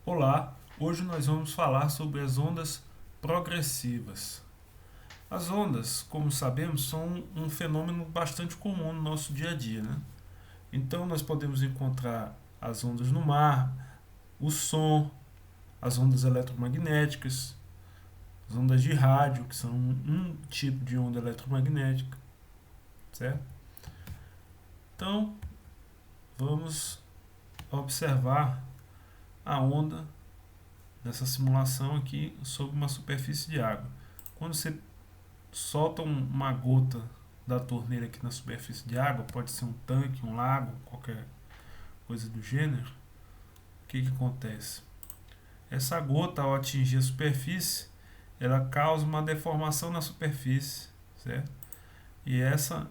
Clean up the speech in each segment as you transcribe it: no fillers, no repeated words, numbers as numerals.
Olá, hoje nós vamos falar sobre as ondas progressivas. As ondas, como sabemos, são um fenômeno bastante comum no nosso dia a dia, né? Então nós podemos encontrar as ondas no mar, o som, as ondas eletromagnéticas, as ondas de rádio, que são um tipo de onda eletromagnética, certo? Então vamos observar a onda nessa simulação aqui sobre uma superfície de água. Quando você solta uma gota da torneira aqui na superfície de água, pode ser um tanque, um lago, qualquer coisa do gênero, o que acontece? Essa gota, ao atingir a superfície, ela causa uma deformação na superfície, certo? E essa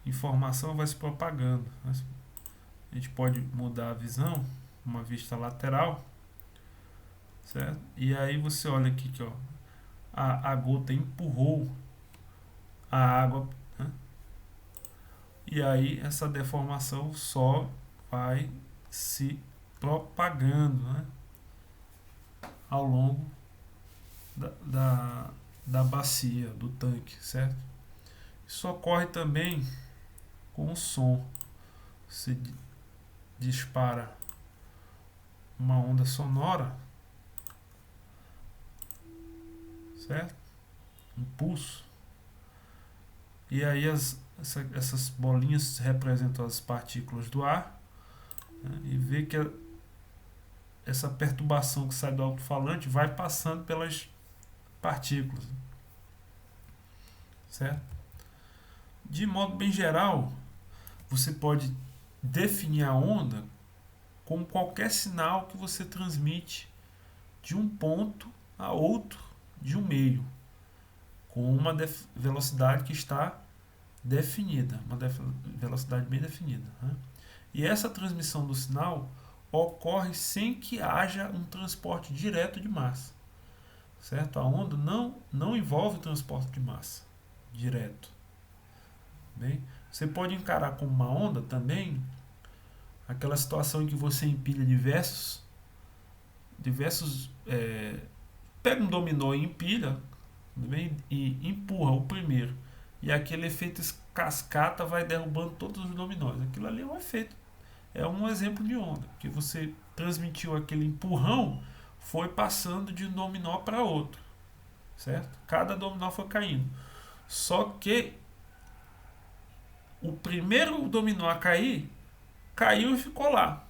informação vai se propagando. A gente pode mudar a visão, uma vista lateral, certo? E aí você olha aqui que ó, a gota empurrou a água, né? E aí essa deformação só vai se propagando, né? Ao longo da bacia, do tanque, certo? Isso ocorre também com o som. Você dispara uma onda sonora, certo? Um pulso. E aí essas bolinhas representam as partículas do ar, né? E vê que essa perturbação que sai do alto-falante vai passando pelas partículas, certo? De modo bem geral, você pode definir a onda como qualquer sinal que você transmite de um ponto a outro de um meio, com uma velocidade que está definida, uma velocidade bem definida, né? E essa transmissão do sinal ocorre sem que haja um transporte direto de massa, certo? A onda não envolve transporte de massa direto. Bem, você pode encarar como uma onda também aquela situação em que você empilha diversos pega um dominó e empilha, tudo bem? E empurra o primeiro. E aquele efeito cascata vai derrubando todos os dominós. Aquilo ali é um efeito, é um exemplo de onda, que você transmitiu aquele empurrão, foi passando de um dominó para outro, certo? Cada dominó foi caindo. Só que o primeiro dominó a cair, caiu e ficou lá.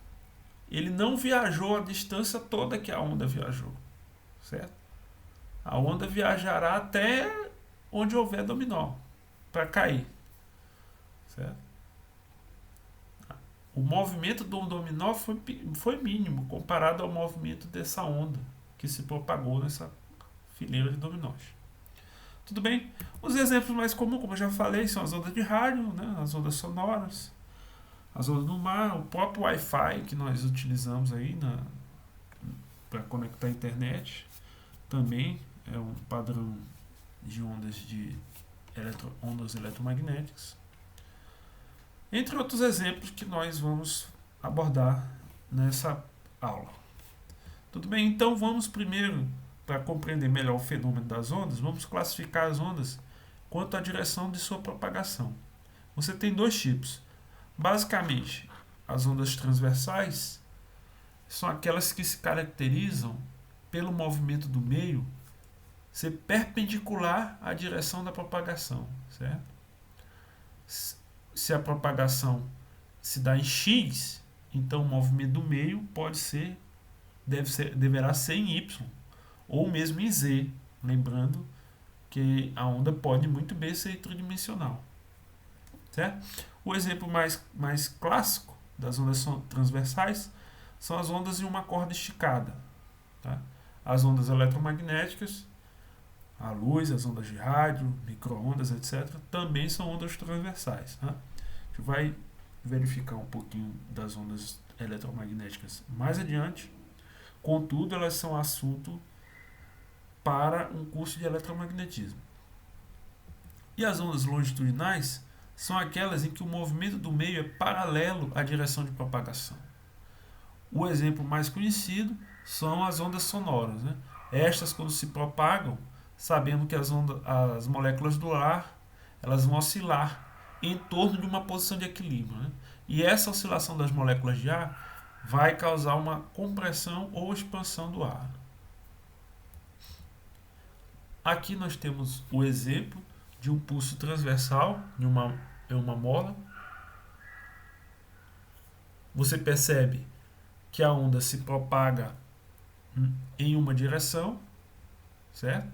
Ele não viajou a distância toda que a onda viajou, certo? A onda viajará até onde houver dominó para cair, certo? O movimento do dominó foi mínimo comparado ao movimento dessa onda que se propagou nessa fileira de dominós. Tudo bem? Os exemplos mais comuns, como eu já falei, são as ondas de rádio, né? As ondas sonoras, as ondas do mar, o próprio Wi-Fi que nós utilizamos aí para conectar a internet, também é um padrão de ondas eletromagnéticas. Entre outros exemplos que nós vamos abordar nessa aula. Tudo bem? Então vamos primeiro, para compreender melhor o fenômeno das ondas, vamos classificar as ondas quanto à direção de sua propagação. Você tem dois tipos. Basicamente, as ondas transversais são aquelas que se caracterizam pelo movimento do meio ser perpendicular à direção da propagação, certo? Se a propagação se dá em x, então o movimento do meio deverá ser em y, ou mesmo em z, lembrando que a onda pode muito bem ser tridimensional, certo? O exemplo mais clássico das ondas transversais são as ondas em uma corda esticada, tá? As ondas eletromagnéticas, a luz, as ondas de rádio, micro-ondas, etc., também são ondas transversais, tá? A gente vai verificar um pouquinho das ondas eletromagnéticas mais adiante. Contudo, elas são assunto para um curso de eletromagnetismo. E as ondas longitudinais são aquelas em que o movimento do meio é paralelo à direção de propagação. O exemplo mais conhecido são as ondas sonoras, né? Estas, quando se propagam, sabemos que as moléculas do ar elas vão oscilar em torno de uma posição de equilíbrio, né? E essa oscilação das moléculas de ar vai causar uma compressão ou expansão do ar. Aqui nós temos o exemplo de um pulso transversal em uma mola. Você percebe que a onda se propaga em uma direção, certo?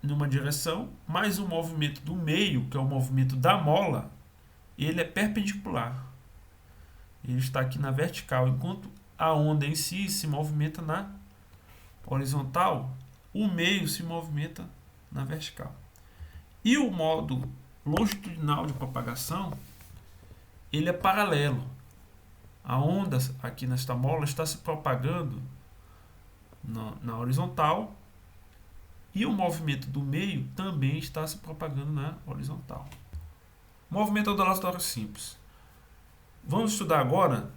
Numa direção, mas o movimento do meio, que é o movimento da mola, ele é perpendicular. Ele está aqui na vertical, enquanto a onda em si se movimenta na horizontal, o meio se movimenta na vertical. E o modo longitudinal de propagação, ele é paralelo. A onda aqui nesta mola está se propagando na horizontal e o movimento do meio também está se propagando na horizontal. Movimento ondulatório simples. Vamos estudar agora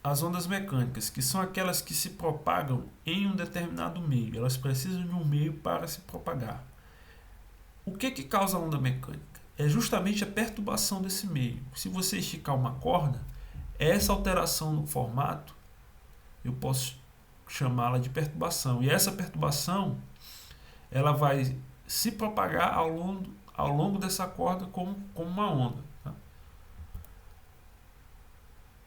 as ondas mecânicas, que são aquelas que se propagam em um determinado meio. Elas precisam de um meio para se propagar. O que causa a onda mecânica? É justamente a perturbação desse meio. Se você esticar uma corda, essa alteração no formato, eu posso chamá-la de perturbação. E essa perturbação, ela vai se propagar ao longo dessa corda como uma onda. Tá?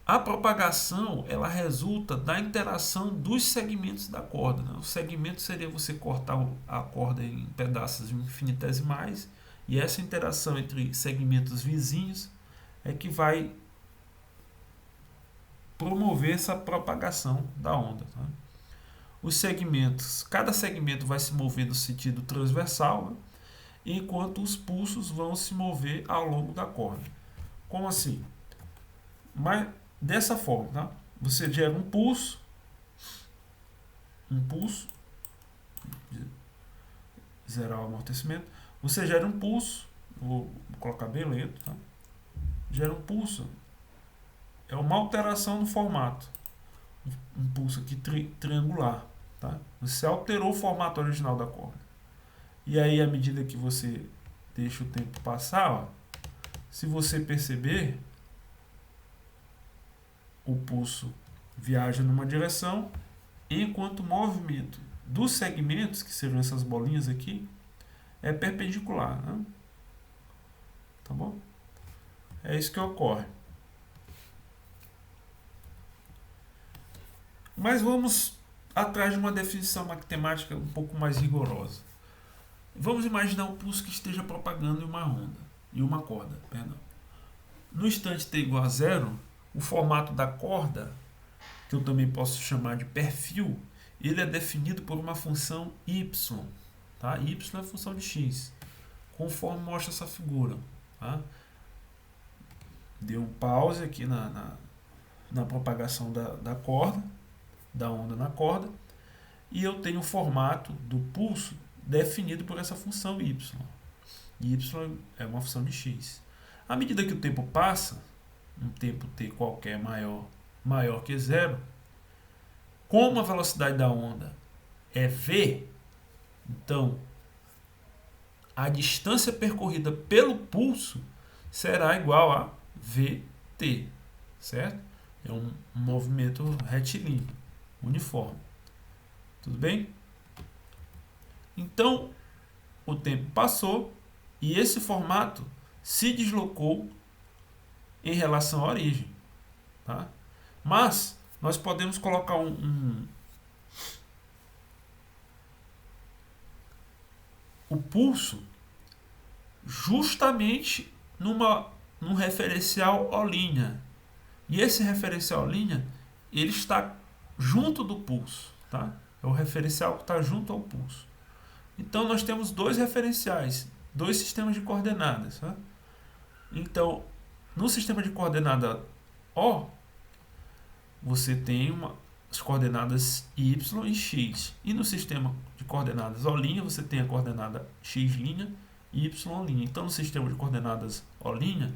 A propagação, ela resulta da interação dos segmentos da corda. Né? O segmento seria você cortar a corda em pedaços infinitesimais, e essa interação entre segmentos vizinhos é que vai promover essa propagação da onda. Tá? Os segmentos, cada segmento vai se mover no sentido transversal, né? Enquanto os pulsos vão se mover ao longo da corda. Como assim? Mas dessa forma, tá? Você gera um pulso, zerar o amortecimento. Você gera um pulso, vou colocar bem lento, tá? Gera um pulso, é uma alteração no formato. Um pulso aqui triangular, tá? Você alterou o formato original da corda. E aí, à medida que você deixa o tempo passar, ó, se você perceber, o pulso viaja numa direção, enquanto o movimento dos segmentos, que seriam essas bolinhas aqui, é perpendicular. Né? Tá bom? É isso que ocorre. Mas vamos atrás de uma definição matemática um pouco mais rigorosa. Vamos imaginar um pulso que esteja propagando em uma onda, em uma corda. Perdão. No instante t igual a zero, o formato da corda, que eu também posso chamar de perfil, ele é definido por uma função y. Tá? Y é a função de x, conforme mostra essa figura. Tá? Deu um pause aqui na propagação da corda, da onda na corda, e eu tenho o formato do pulso definido por essa função y. Y é uma função de x. À medida que o tempo passa, um tempo t qualquer maior que zero, como a velocidade da onda é v, então a distância percorrida pelo pulso será igual a vt, certo? É um movimento retilíneo, uniforme. Tudo bem? Então, o tempo passou e esse formato se deslocou em relação à origem. Tá? Mas nós podemos colocar o pulso justamente num referencial O'. E esse referencial O', ele está junto do pulso. Tá? É o referencial que está junto ao pulso. Então, nós temos dois referenciais, dois sistemas de coordenadas. Tá? Então, no sistema de coordenada O, você tem as coordenadas y e x. E no sistema de coordenadas O', você tem a coordenada x' e y'. Então, no sistema de coordenadas O',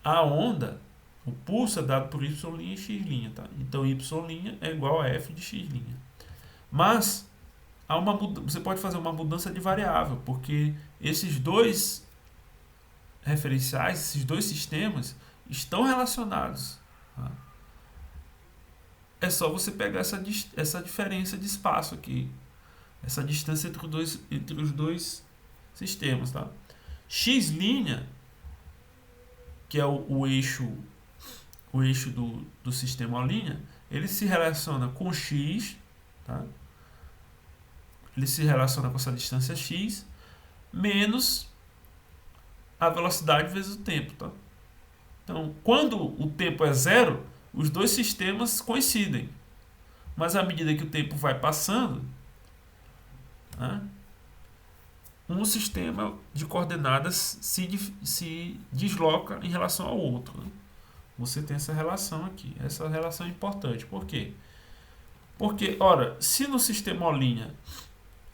a onda, o pulso é dado por y' e x', tá? Então y' é igual a f de x'. Mas você pode fazer uma mudança de variável, porque esses dois referenciais, esses dois sistemas estão relacionados. Tá? É só você pegar essa diferença de espaço aqui, essa distância entre os dois sistemas. Tá? X', que é o eixo do sistema O', ele se relaciona com x, tá? Ele se relaciona com essa distância x menos a velocidade vezes o tempo. Tá? Então, quando o tempo é zero, os dois sistemas coincidem. Mas à medida que o tempo vai passando, né, um sistema de coordenadas se desloca em relação ao outro. Né? Você tem essa relação aqui. Essa relação é importante. Por quê? Porque, ora, se no sistema O'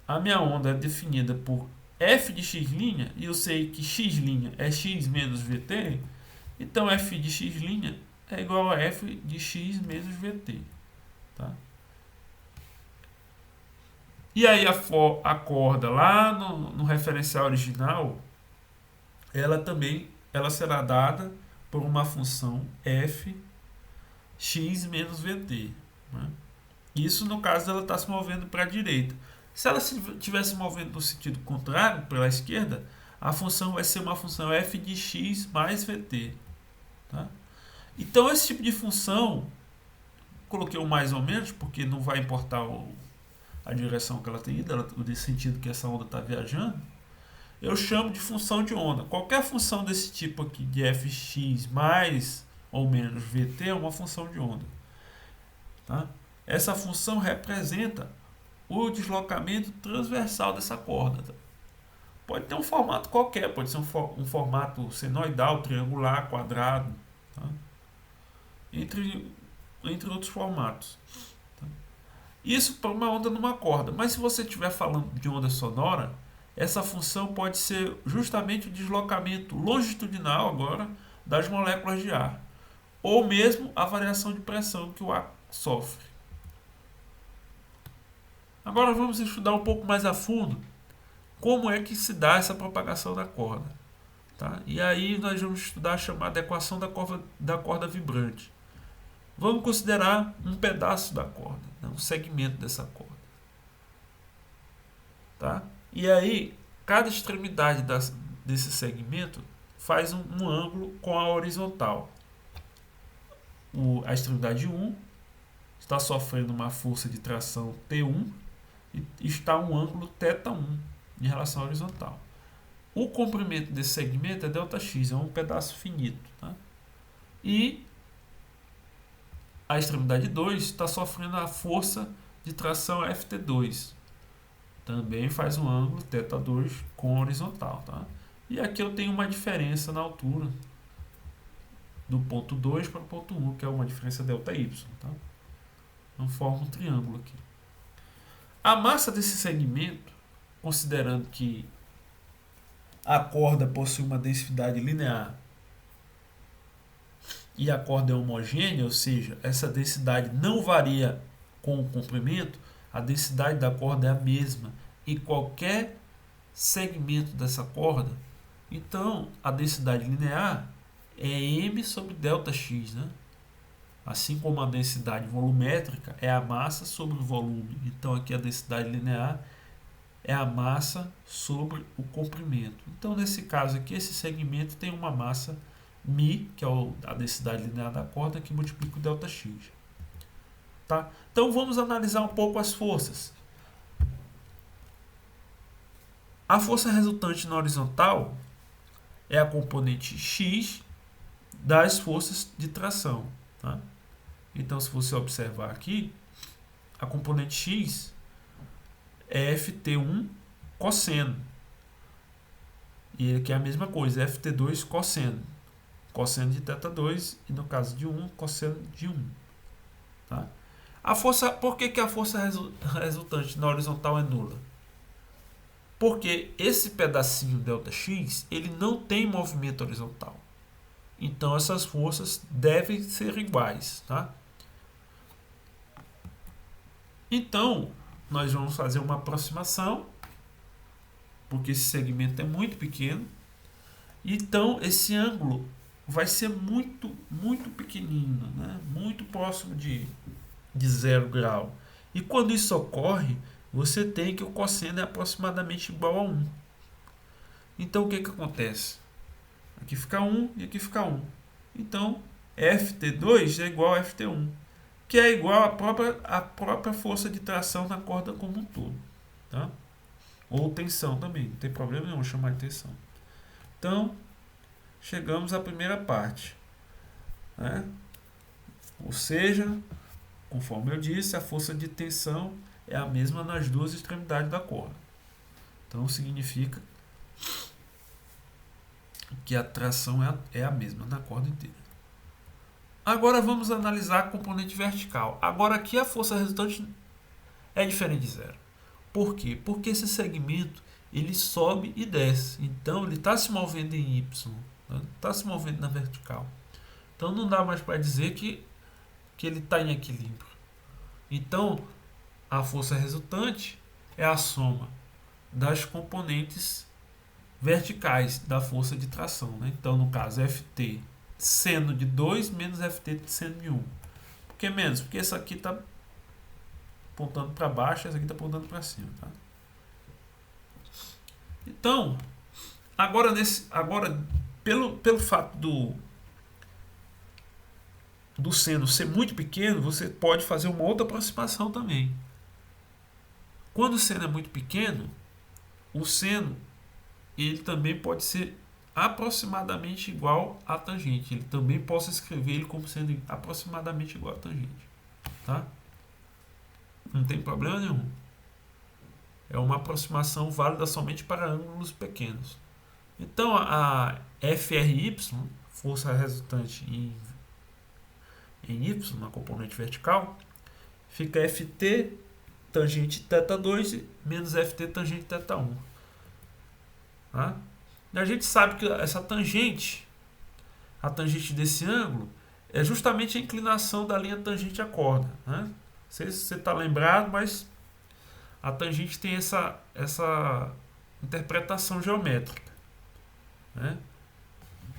a minha onda é definida por f de x' e eu sei que x' é x menos vt, então f de x' é igual a f de x menos vt. Tá? E aí a corda lá no referencial original, ela será dada por uma função f x menos vt. Né? Isso no caso ela está se movendo para a direita. Se ela estivesse se movendo no sentido contrário, pela esquerda, a função vai ser uma função f de x mais vt. Tá? Então esse tipo de função, coloquei o mais ou menos, porque não vai importar a direção que ela tem ido, o sentido que essa onda está viajando, eu chamo de função de onda. Qualquer função desse tipo aqui, de fx mais ou menos vt, é uma função de onda. Tá? Essa função representa o deslocamento transversal dessa corda. Tá? Pode ter um formato qualquer, pode ser um formato senoidal, triangular, quadrado, tá? entre outros formatos. Tá? Isso para uma onda numa corda. Mas se você estiver falando de onda sonora, essa função pode ser justamente o deslocamento longitudinal agora das moléculas de ar, ou mesmo a variação de pressão que o ar sofre. Agora vamos estudar um pouco mais a fundo como é que se dá essa propagação da corda. Tá? E aí nós vamos estudar a chamada equação da corda vibrante. Vamos considerar um pedaço da corda, né? Um segmento dessa corda. Tá? E aí, cada extremidade desse segmento faz um ângulo com a horizontal. A extremidade 1 está sofrendo uma força de tração T1 e está um ângulo θ1 em relação à horizontal. O comprimento desse segmento é ΔX, é um pedaço finito. Tá? E a extremidade 2 está sofrendo a força de tração FT2. Também faz um ângulo θ2 com a horizontal. Tá? E aqui eu tenho uma diferença na altura do ponto 2 para o ponto 1, que é uma diferença ΔY. Tá? Então forma um triângulo aqui. A massa desse segmento, considerando que a corda possui uma densidade linear e a corda é homogênea, ou seja, essa densidade não varia com o comprimento, a densidade da corda é a mesma em qualquer segmento dessa corda. Então, a densidade linear é m sobre ΔX, né? Assim como a densidade volumétrica é a massa sobre o volume. Então, aqui a densidade linear é a massa sobre o comprimento. Então, nesse caso aqui, esse segmento tem uma massa μ, que é a densidade linear da corda, que multiplica o ΔX. Tá? Então, vamos analisar um pouco as forças. A força resultante na horizontal é a componente x das forças de tração. Tá? Então, se você observar aqui, a componente x é ft1 cosseno. E aqui é a mesma coisa, ft2 cosseno. Cosseno de θ2 e, no caso de 1, cosseno de 1. Tá? Por que a força resultante na horizontal é nula? Porque esse pedacinho ΔX ele não tem movimento horizontal. Então essas forças devem ser iguais, tá? Então nós vamos fazer uma aproximação, porque esse segmento é muito pequeno. Então esse ângulo vai ser muito pequenino, né? Muito próximo de 0 grau. E quando isso ocorre, você tem que o cosseno é aproximadamente igual a 1. Então o que acontece? Aqui fica 1 e aqui fica 1. Então Ft2 é igual a Ft1, que é igual à própria força de tração na corda como um todo. Tá? Ou tensão também, não tem problema nenhum chamar de tensão. Então, chegamos à primeira parte. Né? Ou seja, conforme eu disse, a força de tensão é a mesma nas duas extremidades da corda. Então, significa que a tração é a mesma na corda inteira. Agora vamos analisar a componente vertical. Agora aqui a força resultante é diferente de zero. Por quê? Porque esse segmento ele sobe e desce. Então ele está se movendo em Y, está se movendo na vertical. Então não dá mais para dizer que ele está em equilíbrio. Então a força resultante é a soma das componentes verticais da força de tração. Né? Então no caso Ft seno de 2 menos Ft seno de 1. Por que menos? Porque essa aqui está apontando para baixo, essa aqui está apontando para cima. Tá? Então, agora pelo fato do seno ser muito pequeno, você pode fazer uma outra aproximação também. Quando o seno é muito pequeno, o seno ele também pode ser aproximadamente igual à tangente. Ele também posso escrever ele como sendo aproximadamente igual à tangente. Tá? Não tem problema nenhum. É uma aproximação válida somente para ângulos pequenos. Então a FRY, força resultante em Y, na componente vertical, fica Ft tangente θ2 menos Ft tangente θ1. Tá? E a gente sabe que essa tangente, a tangente desse ângulo, é justamente a inclinação da linha tangente à corda. Né? Não sei se você está lembrado, mas a tangente tem essa interpretação geométrica. Né?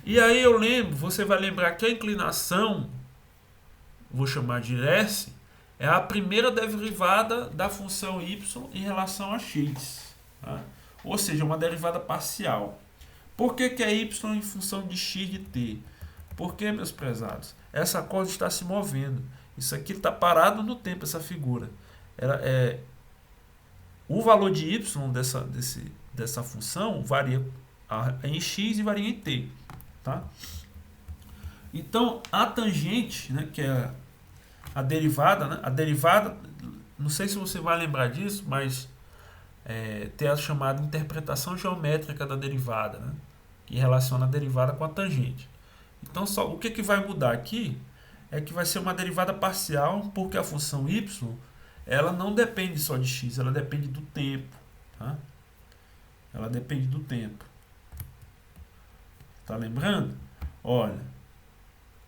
E aí você vai lembrar que a inclinação, vou chamar de S, é a primeira derivada da função y em relação a x. Tá? Ou seja, uma derivada parcial. Por que é y em função de x de t? Porque, meus prezados, essa corda está se movendo. Isso aqui está parado no tempo, essa figura. O valor de y dessa função varia em x e varia em t. Tá? Então, a tangente, né, que é a derivada, né, não sei se você vai lembrar disso, mas tem a chamada interpretação geométrica da derivada, né, que relaciona a derivada com a tangente. Então, o que vai mudar aqui é que vai ser uma derivada parcial, porque a função y ela não depende só de x, ela depende do tempo. Tá? Ela depende do tempo. Tá lembrando? Olha,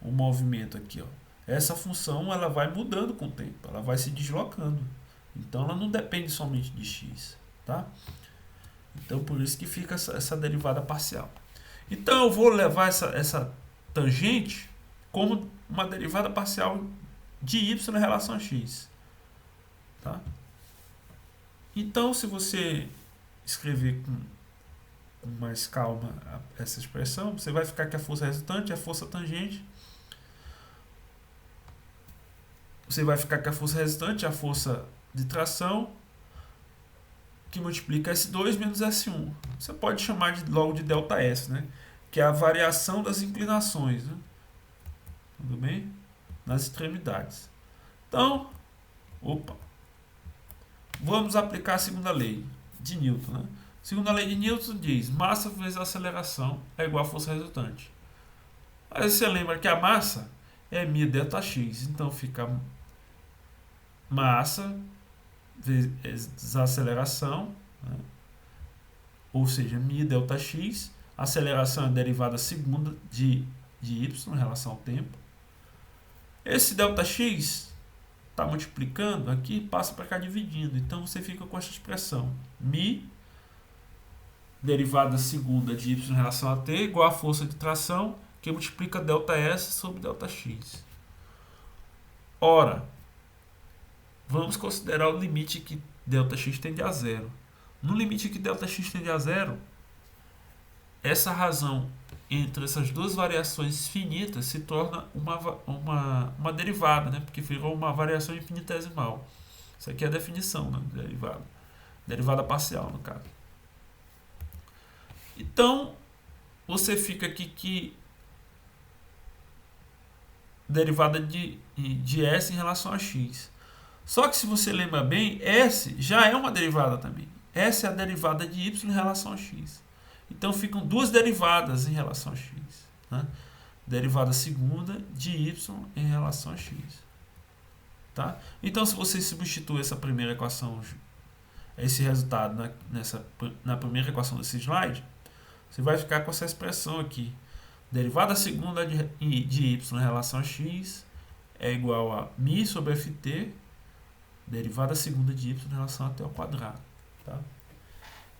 o movimento aqui, ó. Essa função ela vai mudando com o tempo, ela vai se deslocando. Então ela não depende somente de x, tá? Então por isso que fica essa derivada parcial. Então eu vou levar essa tangente como uma derivada parcial de y em relação a x, tá? Então se você escrever com mais calma essa expressão, você vai ficar que a força resultante é a força tangente. Você vai ficar que a força resultante é a força de tração, que multiplica S2 menos S1. Você pode chamar logo de ΔS, né? Que é a variação das inclinações. Né? Tudo bem? Nas extremidades. Então, vamos aplicar a segunda lei de Newton. Né? A segunda lei de Newton diz: massa vezes aceleração é igual a força resultante. Aí você lembra que a massa é μΔx. Então fica massa vezes a aceleração, né? Ou seja, μΔx. A aceleração é a derivada segunda de de y em relação ao tempo. Esse Δx está multiplicando aqui, passa para cá dividindo. Então você fica com essa expressão. Mi, derivada segunda de y em relação a t, igual a força de tração, que multiplica ΔS sobre Δx. Ora, vamos considerar o limite que Δx tende a zero. No limite que Δx tende a zero, essa razão entre essas duas variações finitas se torna uma derivada, né? Porque virou uma variação infinitesimal. Isso aqui é a definição, né? Derivada. Derivada parcial, no caso. Então, você fica aqui que derivada de S em relação a x. Só que se você lembra bem, S já é uma derivada também. S é a derivada de y em relação a x. Então ficam duas derivadas em relação a x. Né? Derivada segunda de y em relação a x. Tá? Então se você substituir essa primeira equação, esse resultado na primeira equação desse slide, você vai ficar com essa expressão aqui. Derivada segunda de y em relação a x é igual a mi sobre ft, derivada segunda de y em relação a t ao quadrado. Tá?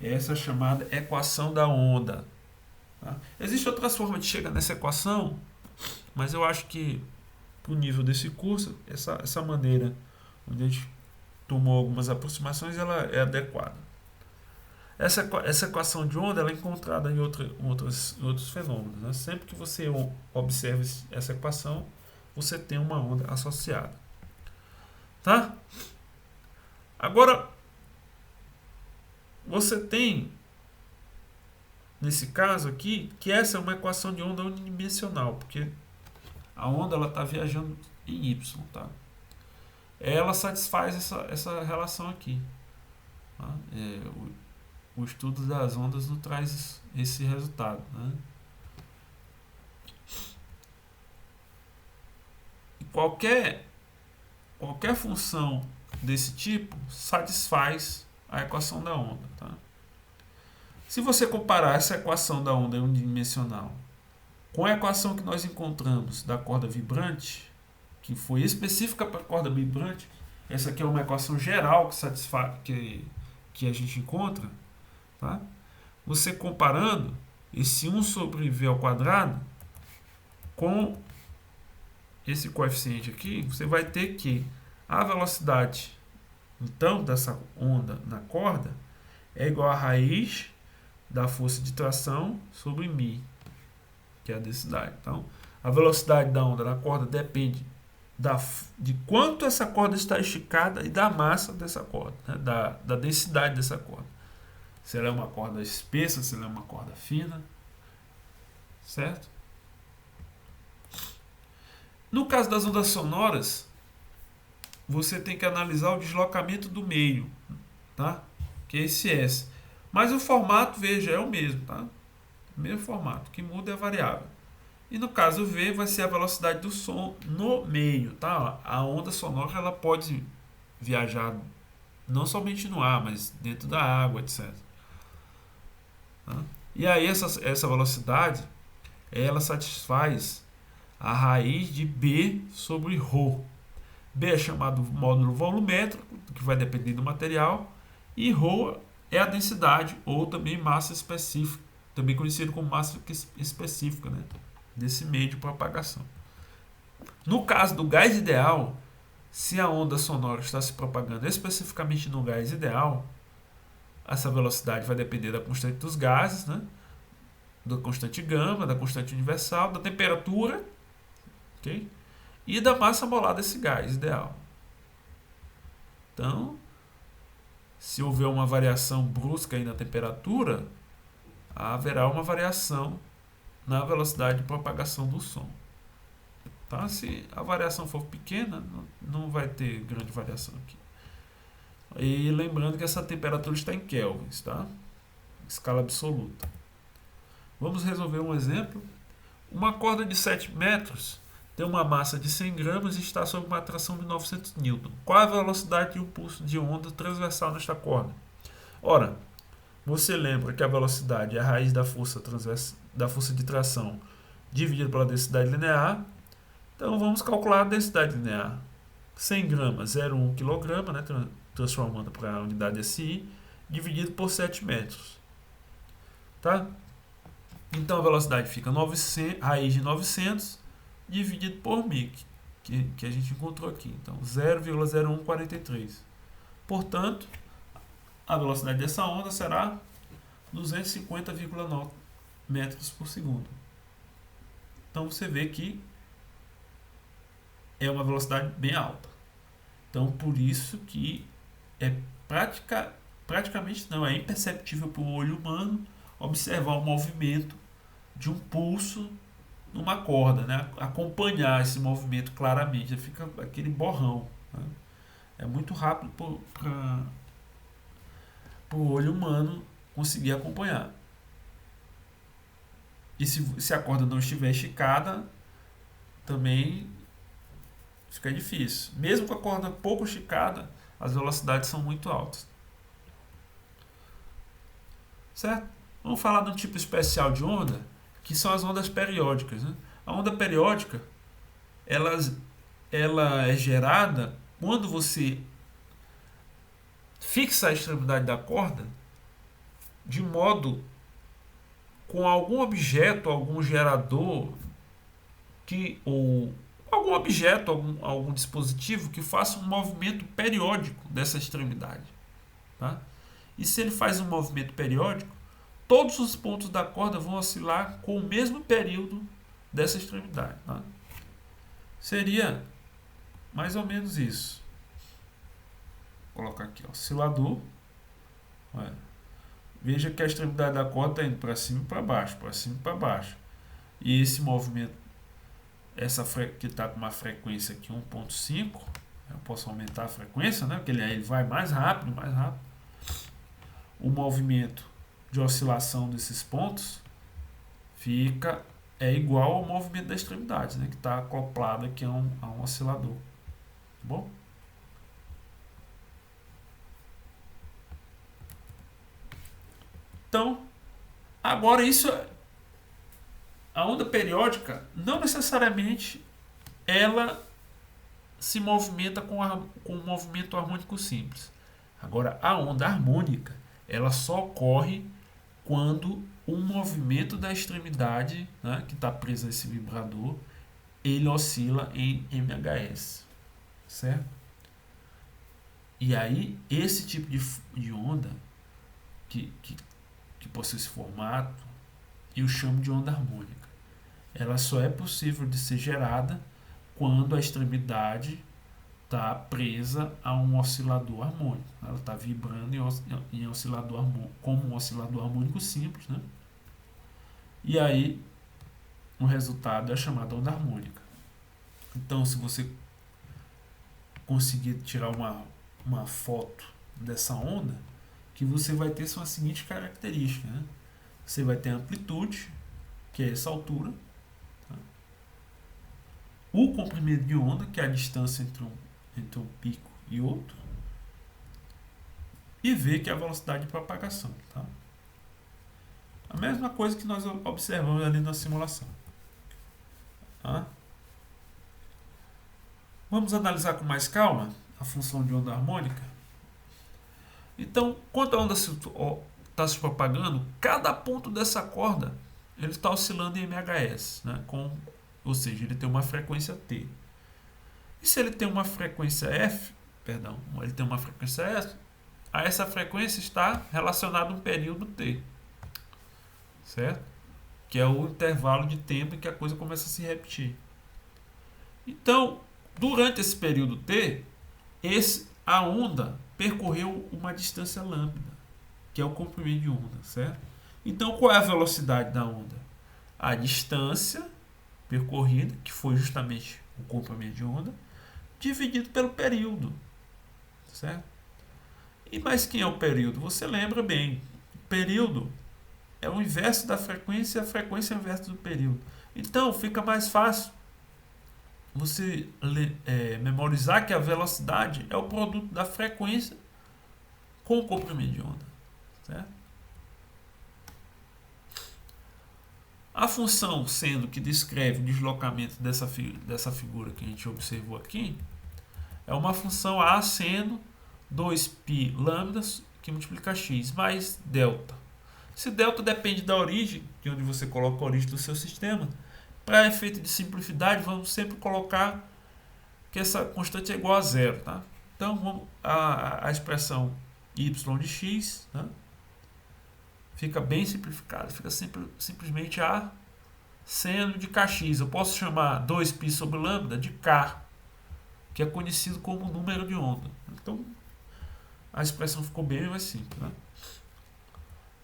Essa é a chamada equação da onda. Tá? Existem outras formas de chegar nessa equação, mas eu acho que, para o nível desse curso, essa maneira, onde a gente tomou algumas aproximações, ela é adequada. Essa equação de onda ela é encontrada em outros fenômenos. Né? Sempre que você observa essa equação, você tem uma onda associada. Tá? Agora, você tem, nesse caso aqui, que essa é uma equação de onda unidimensional, porque a onda está viajando em y. Tá? Ela satisfaz essa relação aqui. Tá? O estudo das ondas nos traz esse resultado. Né? E qualquer função desse tipo satisfaz a equação da onda. Tá? Se você comparar essa equação da onda unidimensional com a equação que nós encontramos da corda vibrante, que foi específica para a corda vibrante, essa aqui é uma equação geral que satisfaz, que a gente encontra. Tá? Você comparando esse 1 sobre v ao quadrado com esse coeficiente aqui, você vai ter que a velocidade então dessa onda na corda é igual a raiz da força de tração sobre μ, que é a densidade. Então, a velocidade da onda na corda depende de quanto essa corda está esticada e da massa dessa corda, né? da densidade dessa corda. Se ela é uma corda espessa, se ela é uma corda fina, certo? No caso das ondas sonoras, você tem que analisar o deslocamento do meio, tá? Que é esse S. Mas o formato, veja, é o mesmo, tá? O mesmo formato, o que muda é a variável. E no caso V vai ser a velocidade do som no meio, tá? A onda sonora ela pode viajar não somente no ar, mas dentro da água, etc. Tá? E aí essa velocidade, ela satisfaz a raiz de B sobre ρ. B é chamado módulo volumétrico, que vai depender do material, e ρ é a densidade, ou também massa específica, também conhecido como massa específica, né, desse meio de propagação. No caso do gás ideal, se a onda sonora está se propagando especificamente no gás ideal, essa velocidade vai depender da constante dos gases, né, da constante gama, da constante universal, da temperatura, ok? E da massa molar desse gás ideal. Então, se houver uma variação brusca aí na temperatura, haverá uma variação na velocidade de propagação do som. Tá? Se a variação for pequena, não vai ter grande variação aqui. E lembrando que essa temperatura está em kelvins, tá? Escala absoluta. Vamos resolver um exemplo. Uma corda de 7 metros tem uma massa de 100 gramas e está sob uma atração de 900 Newton. Qual a velocidade de impulso de onda transversal nesta corda? Ora, você lembra que a velocidade é a raiz da força de tração dividido pela densidade linear. Então vamos calcular a densidade linear. 100 gramas, 0,1 kg, né, transformando para a unidade SI, dividido por 7 metros. Tá? Então a velocidade fica 900, raiz de 900 dividido por μ, que a gente encontrou aqui. Então 0,0143. Portanto, a velocidade dessa onda será 250,9 metros por segundo. Então você vê que é uma velocidade bem alta. Então por isso que é praticamente não, é imperceptível para o olho humano observar o movimento de um pulso numa corda, né? Acompanhar esse movimento claramente, fica aquele borrão, né? É muito rápido para o olho humano conseguir acompanhar. E se a corda não estiver esticada, também fica difícil. Mesmo com a corda pouco esticada, as velocidades são muito altas. Certo? Vamos falar de um tipo especial de onda, que são as ondas periódicas, né? A onda periódica, ela é gerada quando você fixa a extremidade da corda de modo com algum objeto, algum gerador ou algum objeto, algum dispositivo que faça um movimento periódico dessa extremidade, tá? E se ele faz um movimento periódico, todos os pontos da corda vão oscilar com o mesmo período dessa extremidade, tá? Seria mais ou menos isso. Vou colocar aqui, ó, oscilador. Olha. Veja que a extremidade da corda está indo para cima e para baixo, para cima e para baixo. E esse movimento, que está com uma frequência aqui 1.5, eu posso aumentar a frequência, né? Porque ele vai mais rápido, mais rápido. O movimento de oscilação desses pontos é igual ao movimento da extremidade, né? Que está acoplado aqui a um oscilador. Tá bom? Então, agora a onda periódica não necessariamente ela se movimenta com um movimento harmônico simples. Agora, a onda harmônica ela só ocorre quando o movimento da extremidade, né, que está presa a esse vibrador, ele oscila em MHz, certo? E aí, esse tipo de onda que possui esse formato, eu chamo de onda harmônica. Ela só é possível de ser gerada quando a extremidade está presa a um oscilador harmônico. Ela está vibrando em oscilador harmônico, como um oscilador harmônico simples, né? E aí, o resultado é a chamada onda harmônica. Então, se você conseguir tirar uma foto dessa onda, que você vai ter são as seguintes características, né? Você vai ter a amplitude, que é essa altura, tá? O comprimento de onda, que é a distância entre um pico e outro, e ver que é a velocidade de propagação, tá? A mesma coisa que nós observamos ali na simulação, tá? Vamos analisar com mais calma a função de onda harmônica. Então, quando a onda está se propagando, cada ponto dessa corda ele está oscilando em MHz, né? Ou seja, ele tem uma frequência T. E se ele tem uma frequência F, ele tem uma frequência S, a essa frequência está relacionado a um período T, certo? Que é o intervalo de tempo em que a coisa começa a se repetir. Então, durante esse período T, a onda percorreu uma distância lambda, que é o comprimento de onda, certo? Então, qual é a velocidade da onda? A distância percorrida, que foi justamente o comprimento de onda, dividido pelo período, certo? Mas quem é o período? Você lembra bem, o período é o inverso da frequência e a frequência é o inverso do período. Então, fica mais fácil você memorizar que a velocidade é o produto da frequência com o comprimento de onda, certo? A função seno que descreve o deslocamento dessa figura que a gente observou aqui é uma função a seno 2π lambda que multiplica x mais delta. Se delta depende da origem, de onde você coloca a origem do seu sistema, para efeito de simplicidade, vamos sempre colocar que essa constante é igual a zero. Tá? Então, a expressão y de x, tá? Fica bem simplificada, fica simplesmente a seno de kx. Eu posso chamar 2π sobre lambda de k, que é conhecido como número de onda. Então, a expressão ficou bem mais simples. Né?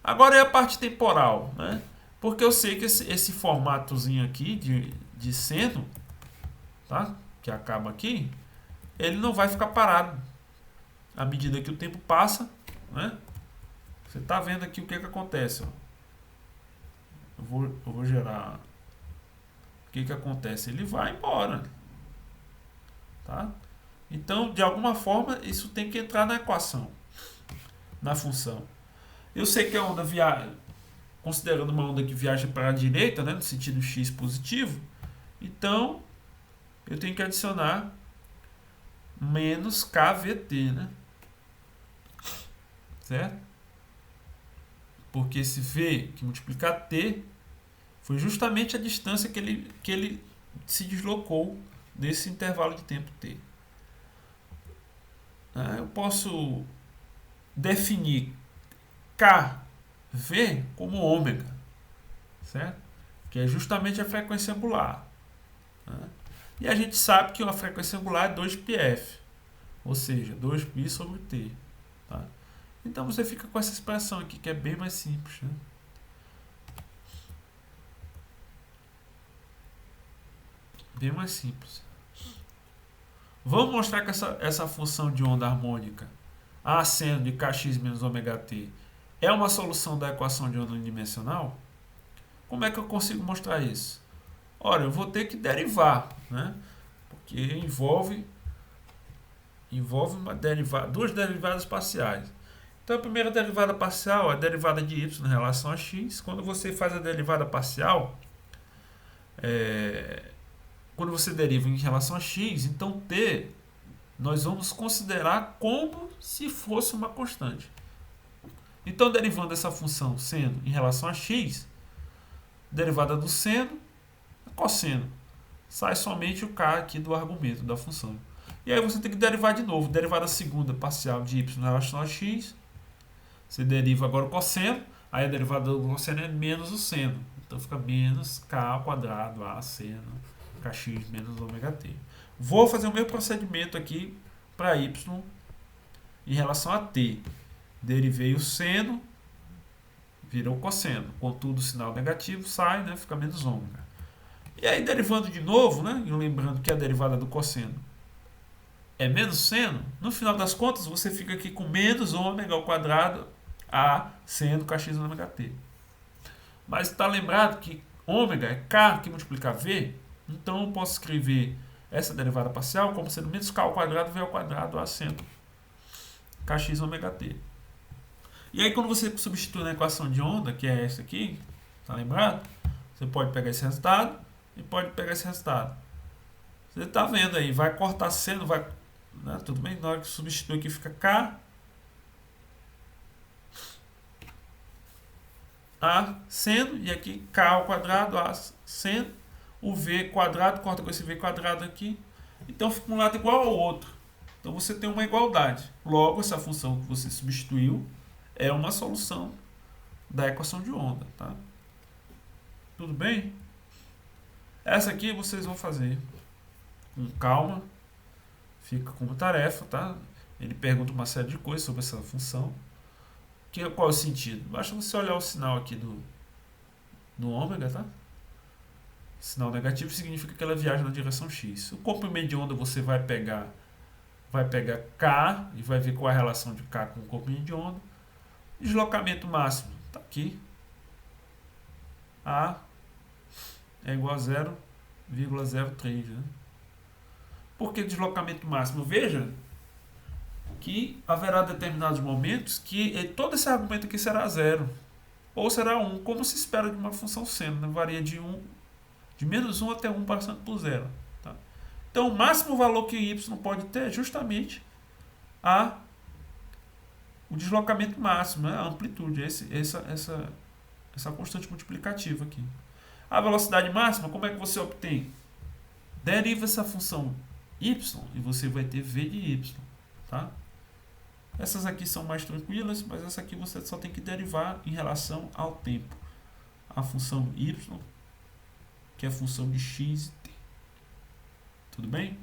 Agora é a parte temporal, né? Porque eu sei que esse formatozinho aqui de seno, tá? Que acaba aqui, ele não vai ficar parado à medida que o tempo passa, né? Você está vendo aqui o que acontece. Ó. Eu vou gerar. O que acontece? Ele vai embora. Tá? Então, de alguma forma, isso tem que entrar na equação, na função. Eu sei que a onda viaja, considerando uma onda que viaja para a direita, né, no sentido x positivo, então eu tenho que adicionar menos kVt, né? Certo? Porque esse v que multiplica t foi justamente a distância que ele se deslocou nesse intervalo de tempo t. Eu posso definir kv como ômega, certo? Que é justamente a frequência angular. E a gente sabe que a frequência angular é 2πf, ou seja, 2π sobre t. Tá? Então você fica com essa expressão aqui, que é bem mais simples. Né? Bem mais simples. Vamos mostrar que essa função de onda harmônica, a seno de kx menos ωt, é uma solução da equação de onda unidimensional? Como é que eu consigo mostrar isso? Ora, eu vou ter que derivar, né? Porque envolve duas derivadas parciais. Então, a primeira derivada parcial é a derivada de y em relação a x. Quando você faz a derivada parcial, quando você deriva em relação a x, então t nós vamos considerar como se fosse uma constante. Então, derivando essa função seno em relação a x, derivada do seno, cosseno. Sai somente o k aqui do argumento da função. E aí você tem que derivar de novo. Derivada segunda parcial de y em relação a x. Você deriva agora o cosseno. Aí a derivada do cosseno é menos o seno. Então fica menos k ao quadrado a seno kx menos ωt. Vou fazer o mesmo procedimento aqui para y em relação a t. Derivei o seno, virou cosseno. Contudo, o sinal negativo sai, né? Fica menos ômega. E aí, derivando de novo, né? E lembrando que a derivada do cosseno é menos seno, no final das contas, você fica aqui com menos ômega ao quadrado a seno kx ωt. Mas está lembrado que ômega é k que multiplica v, então eu posso escrever essa derivada parcial como sendo menos k ao quadrado v ao quadrado a seno kx ωt. E aí, quando você substitui na equação de onda, que é essa aqui, tá lembrado? Você pode pegar esse resultado e pode pegar esse resultado. Você está vendo aí, vai cortar seno, vai, né? Tudo bem? Na hora que substitui aqui fica k a seno, e aqui k ao quadrado a seno, o v quadrado corta com esse v quadrado aqui, então fica um lado igual ao outro. Então você tem uma igualdade. Logo, essa função que você substituiu é uma solução da equação de onda, tá? Tudo bem? Essa aqui vocês vão fazer com calma, fica como tarefa, tá? Ele pergunta uma série de coisas sobre essa função. Qual é o sentido? Basta você olhar o sinal aqui do ômega, tá? Sinal negativo significa que ela viaja na direção x. O comprimento de onda você vai pegar k e vai ver qual é a relação de k com o comprimento de onda. Deslocamento máximo está aqui. A é igual a 0,03. Né? Por que deslocamento máximo? Veja que haverá determinados momentos que todo esse argumento aqui será zero. ou será 1, como se espera de uma função seno, né? Varia de menos 1 até 1 passando por zero. Tá? Então, o máximo valor que y pode ter é justamente o deslocamento máximo, né? A amplitude, essa constante multiplicativa aqui. A velocidade máxima, como é que você obtém? Deriva essa função y e você vai ter v de y. Tá? Essas aqui são mais tranquilas, mas essa aqui você só tem que derivar em relação ao tempo. A função y, que é a função de x e t. Tudo bem?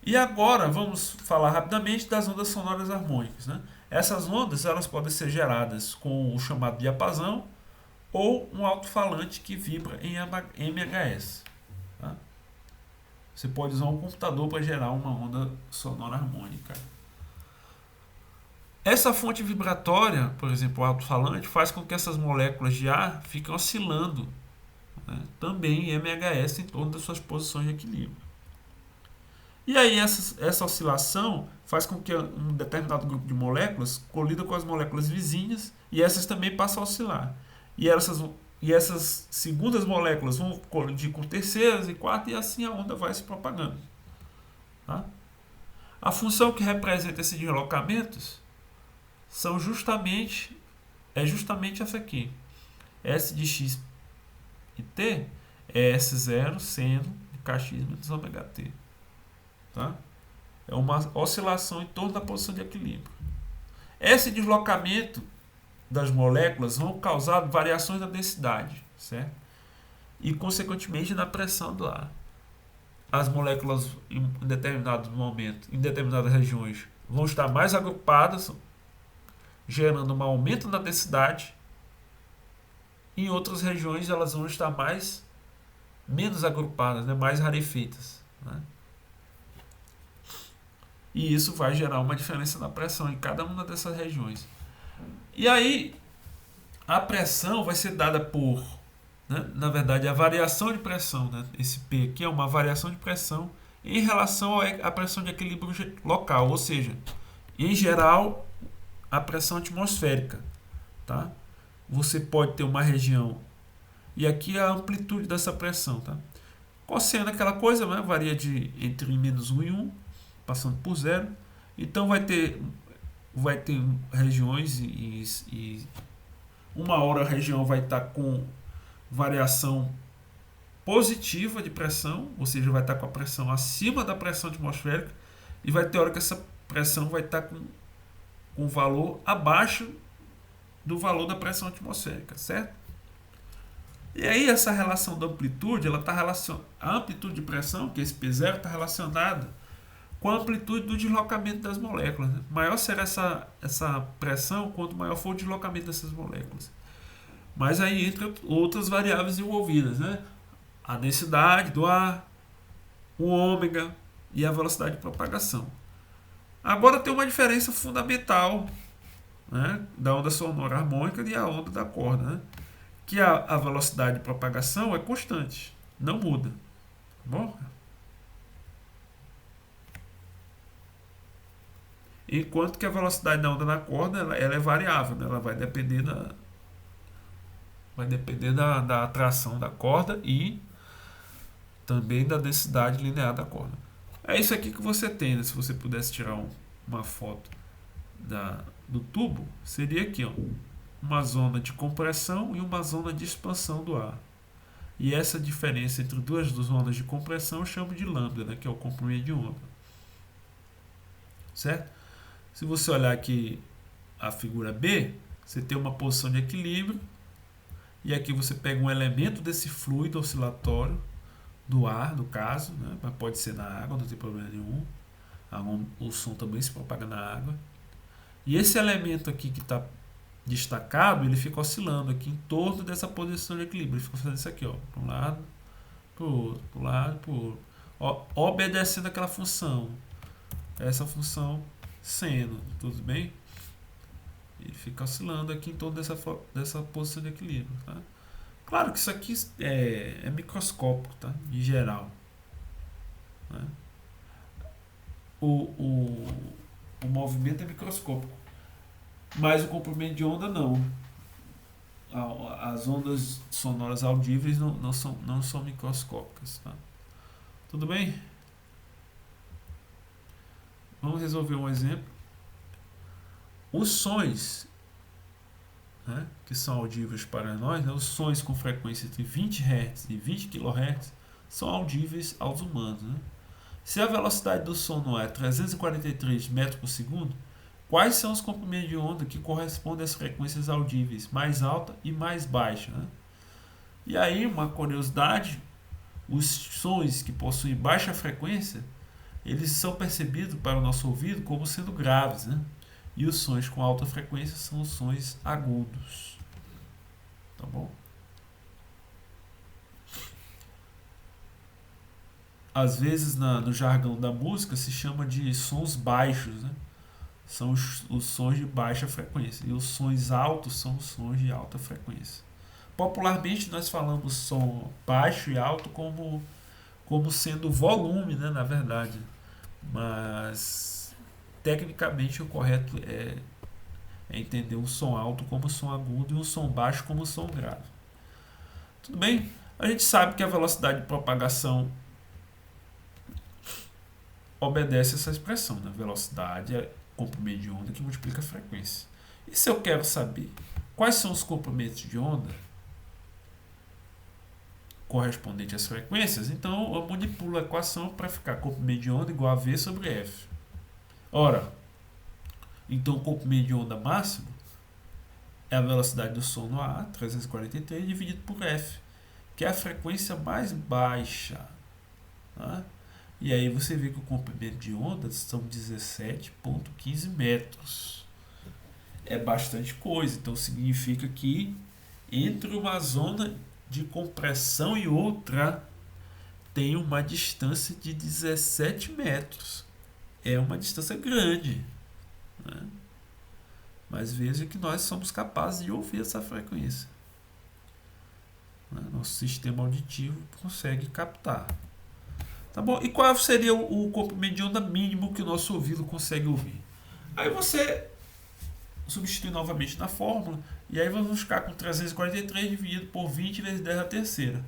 E agora vamos falar rapidamente das ondas sonoras harmônicas. Né? Essas ondas elas podem ser geradas com o chamado diapasão ou um alto-falante que vibra em MHz. Tá? Você pode usar um computador para gerar uma onda sonora harmônica. Essa fonte vibratória, por exemplo, o alto-falante, faz com que essas moléculas de ar fiquem oscilando, né, também em MHz em torno das suas posições de equilíbrio. E aí essa oscilação faz com que um determinado grupo de moléculas colida com as moléculas vizinhas e essas também passam a oscilar. E essas segundas moléculas vão colidir com terceiras e quartas e assim a onda vai se propagando. Tá? A função que representa esses deslocamentos é justamente essa aqui. S de x e t é S0 seno de kx menos ômega t. Tá? É uma oscilação em torno da posição de equilíbrio. Esse deslocamento das moléculas vão causar variações na densidade, certo? E, consequentemente, na pressão do ar. As moléculas, em determinado momento, em determinadas regiões, vão estar mais agrupadas, gerando um aumento na densidade. Em outras regiões, elas vão estar menos agrupadas, né? Mais rarefeitas. Né? E isso vai gerar uma diferença na pressão em cada uma dessas regiões. E aí, a pressão vai ser dada por, né, na verdade, a variação de pressão. Né, esse P aqui é uma variação de pressão em relação à pressão de equilíbrio local, ou seja, em geral, a pressão atmosférica. Tá? Você pode ter uma região, e aqui é a amplitude dessa pressão. Tá? Cosseno, aquela coisa, né, varia entre menos 1 e 1, passando por zero. Então vai ter regiões e uma hora a região vai estar com variação positiva de pressão, ou seja, vai estar com a pressão acima da pressão atmosférica, e vai ter hora que essa pressão vai estar com valor abaixo do valor da pressão atmosférica, certo? E aí essa relação da amplitude, a amplitude de pressão, que é esse P0, está relacionada com a amplitude do deslocamento das moléculas. Né? Maior será essa pressão, quanto maior for o deslocamento dessas moléculas. Mas aí entra outras variáveis envolvidas, né? A densidade do ar, o ômega e a velocidade de propagação. Agora tem uma diferença fundamental, né, da onda sonora harmônica e a onda da corda, né? Que a velocidade de propagação é constante, não muda. Tá bom? Enquanto que a velocidade da onda na corda ela é variável, né? Ela vai depender da atração da corda e também da densidade linear da corda. É isso aqui que você tem, né? Se você pudesse tirar uma foto do tubo, seria aqui, ó, uma zona de compressão e uma zona de expansão do ar. E essa diferença entre duas zonas de compressão eu chamo de lambda, né? Que é o comprimento de onda. Certo? Se você olhar aqui a figura B, você tem uma posição de equilíbrio e aqui você pega um elemento desse fluido oscilatório do ar, no caso, né? Mas pode ser na água, não tem problema nenhum. O som também se propaga na água. E esse elemento aqui que está destacado, ele fica oscilando aqui em torno dessa posição de equilíbrio. Ele fica fazendo isso aqui, ó, para um lado, para o outro, para um lado, para o outro, obedecendo aquela função. Essa função seno, tudo bem? Ele fica oscilando aqui em torno dessa posição de equilíbrio. Tá? Claro que isso aqui é microscópico, tá? Em geral. Né? O movimento é microscópico. mas o comprimento de onda não. As ondas sonoras audíveis não são microscópicas. Tá? Tudo bem? Vamos resolver um exemplo. Os sons, né, que são audíveis para nós, né, os sons com frequência entre 20 Hz e 20 kHz são audíveis aos humanos. Né? Se a velocidade do som no ar é 343 metros por segundo, quais são os comprimentos de onda que correspondem às frequências audíveis mais alta e mais baixa? Né? E aí, uma curiosidade, os sons que possuem baixa frequência, eles são percebidos para o nosso ouvido como sendo graves, né? E os sons com alta frequência são os sons agudos. Tá bom? Às vezes no jargão da música se chama de sons baixos, né? São os sons de baixa frequência. E os sons altos são os sons de alta frequência. Popularmente nós falamos som baixo e alto como sendo volume, né, na verdade. Mas tecnicamente o correto é entender um som alto como som agudo e um som baixo como som grave. Tudo bem? A gente sabe que a velocidade de propagação obedece essa expressão, né? Velocidade é comprimento de onda que multiplica a frequência. E se eu quero saber quais são os comprimentos de onda correspondente às frequências, então eu manipulo a equação para ficar comprimento de onda igual a V sobre F. Ora, então o comprimento de onda máximo é a velocidade do som no ar, 343, dividido por F, que é a frequência mais baixa. Tá? E aí você vê que o comprimento de onda são 17,15 metros. É bastante coisa, então significa que entre uma zona de compressão e outra tem uma distância de 17 metros. É uma distância grande. Né? Mas veja que nós somos capazes de ouvir essa frequência. Né? Nosso sistema auditivo consegue captar. Tá bom? E qual seria o comprimento de onda mínimo que o nosso ouvido consegue ouvir? Aí você substitui novamente na fórmula, e aí vamos ficar com 343 dividido por 20 vezes 10 a terceira.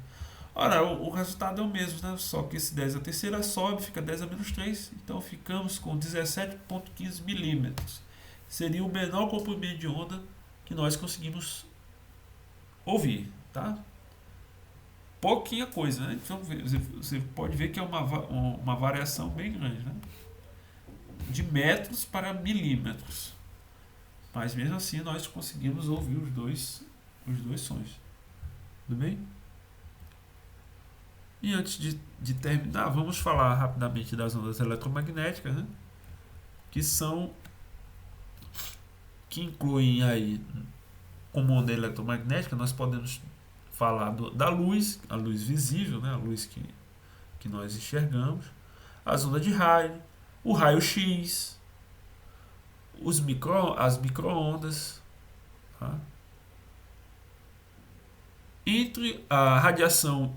Ora, o resultado é o mesmo, né? Só que esse 10 a terceira sobe, fica 10 a menos 3, então ficamos com 17,15 milímetros. Seria o menor comprimento de onda que nós conseguimos ouvir, tá? Pouquinha coisa, né? Então você pode ver que é uma variação bem grande, né? De metros para milímetros. Mas mesmo assim nós conseguimos ouvir os dois sons. Tudo bem? E antes de terminar, vamos falar rapidamente das ondas eletromagnéticas, né? Que incluem aí, como onda eletromagnética, nós podemos falar da luz, a luz visível, né? A luz que nós enxergamos, as ondas de raio, o raio-x, as micro-ondas, tá? Entre a radiação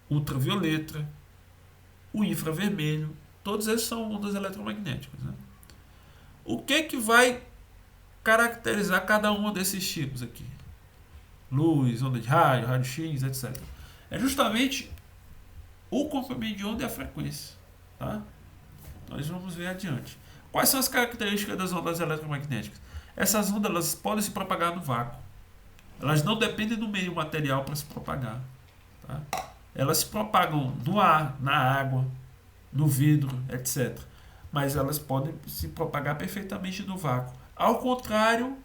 ultravioleta, o infravermelho, todos esses são ondas eletromagnéticas. Né? O que vai caracterizar cada um desses tipos aqui? Luz, onda de raio, raio-x, etc. É justamente o comprimento de onda e a frequência. Tá? Nós vamos ver adiante. Quais são as características das ondas eletromagnéticas? Essas ondas elas podem se propagar no vácuo. Elas não dependem do meio material para se propagar. Tá? Elas se propagam no ar, na água, no vidro, etc. Mas elas podem se propagar perfeitamente no vácuo. Ao contrário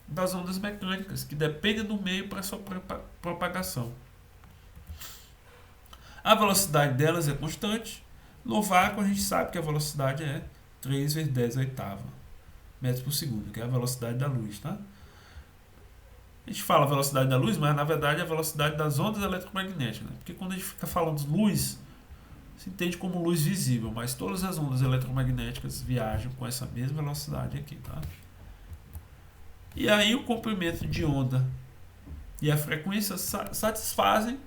das ondas mecânicas, que dependem do meio para sua propagação. A velocidade delas é constante. No vácuo a gente sabe que a velocidade é 3 vezes 10 a oitava metros por segundo, que é a velocidade da luz. Tá? A gente fala a velocidade da luz, mas na verdade é a velocidade das ondas eletromagnéticas. Né? Porque quando a gente fica falando de luz, se entende como luz visível, mas todas as ondas eletromagnéticas viajam com essa mesma velocidade aqui. Tá? E aí o comprimento de onda e a frequência satisfazem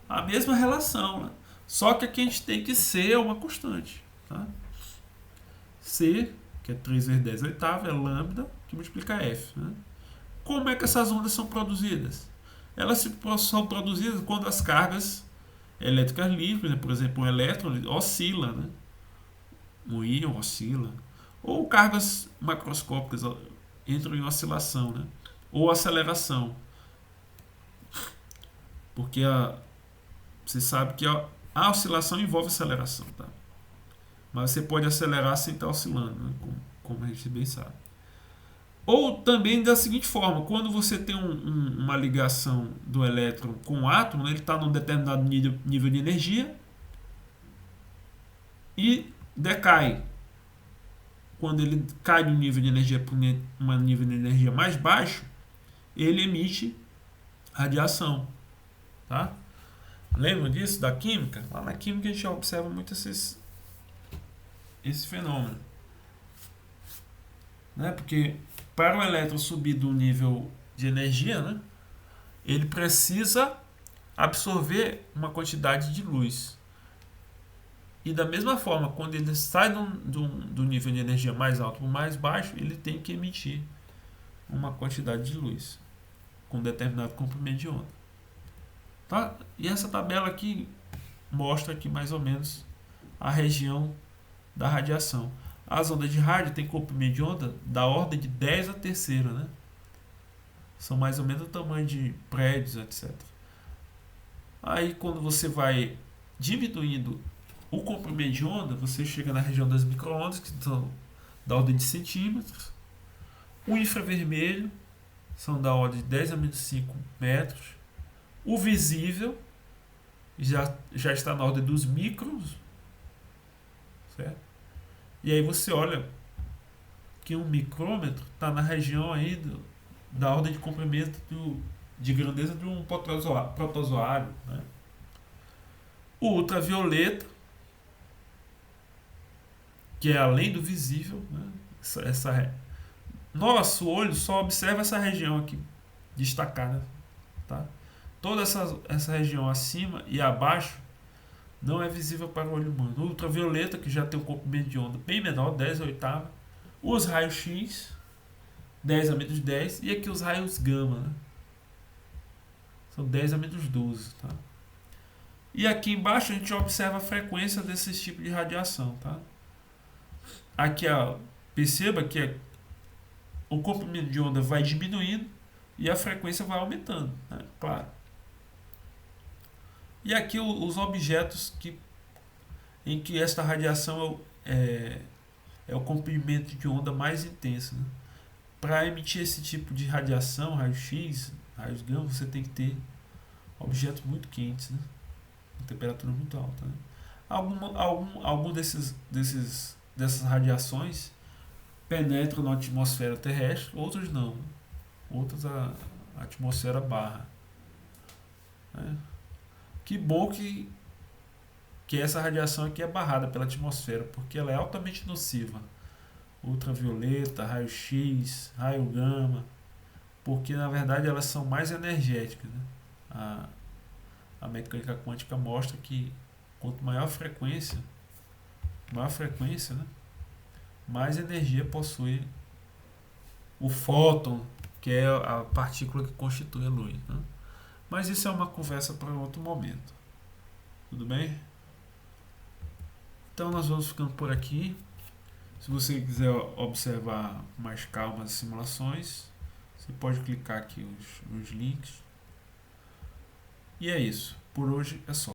a mesma relação. Né? Só que aqui a gente tem que C é uma constante. Tá? C, que é 3 vezes 10 oitava, é lambda, que multiplica F. Né? Como é que essas ondas são produzidas? Elas são produzidas quando as cargas elétricas livres, né? Por exemplo, um elétron oscila, né? Um íon oscila. Ou cargas macroscópicas entram em oscilação, né? Ou aceleração. Porque você sabe que a oscilação envolve aceleração, tá? Mas você pode acelerar sem estar oscilando, né? Como a gente bem sabe. Ou também da seguinte forma, quando você tem uma ligação do elétron com o átomo, né, ele está num determinado nível de energia e decai. Quando ele cai de um nível de energia para um nível de energia mais baixo, ele emite radiação. Tá? Lembra disso da química? Lá na química a gente observa muito esse fenômeno. Né? Porque para o elétron subir do nível de energia, né, ele precisa absorver uma quantidade de luz. E da mesma forma, quando ele sai do nível de energia mais alto para o mais baixo, ele tem que emitir uma quantidade de luz com determinado comprimento de onda. Tá? E essa tabela aqui mostra aqui mais ou menos a região da radiação. As ondas de rádio têm comprimento de onda da ordem de 10 a terceira, né? São mais ou menos o tamanho de prédios, etc. Aí quando você vai diminuindo o comprimento de onda, você chega na região das micro-ondas, que são da ordem de centímetros. O infravermelho são da ordem de 10 a menos 5 metros. O visível já está na ordem dos micros, certo? E aí você olha que um micrômetro está na região aí da ordem de comprimento de grandeza de um protozoário. Né? O ultravioleta, que é além do visível, né? Nosso olho só observa essa região aqui destacada. Tá? Toda essa região acima e abaixo não é visível para o olho humano. O ultravioleta, que já tem um comprimento de onda bem menor, 10 a oitava. Os raios X, 10 a menos 10. E aqui os raios gama, né? São 10 a menos 12. Tá? E aqui embaixo a gente observa a frequência desses tipos de radiação. Tá? Aqui, perceba que o comprimento de onda vai diminuindo e a frequência vai aumentando. Né? Claro. E aqui os objetos em que esta radiação é o comprimento de onda mais intenso. Né? Para emitir esse tipo de radiação, raio-x, raios gama, você tem que ter objetos muito quentes, né? Com temperatura muito alta. Né? Algum dessas radiações penetram na atmosfera terrestre, outros não. Né? Outros a atmosfera barra. Né? Que bom que essa radiação aqui é barrada pela atmosfera, porque ela é altamente nociva. Ultravioleta, raio-x, raio gama, porque na verdade elas são mais energéticas. Né? A mecânica quântica mostra que quanto maior a frequência, né, mais energia possui o fóton, que é a partícula que constitui a luz. Né? Mas isso é uma conversa para outro momento. Tudo bem? Então nós vamos ficando por aqui. Se você quiser observar mais calma as simulações, você pode clicar aqui nos links. E é isso. Por hoje é só.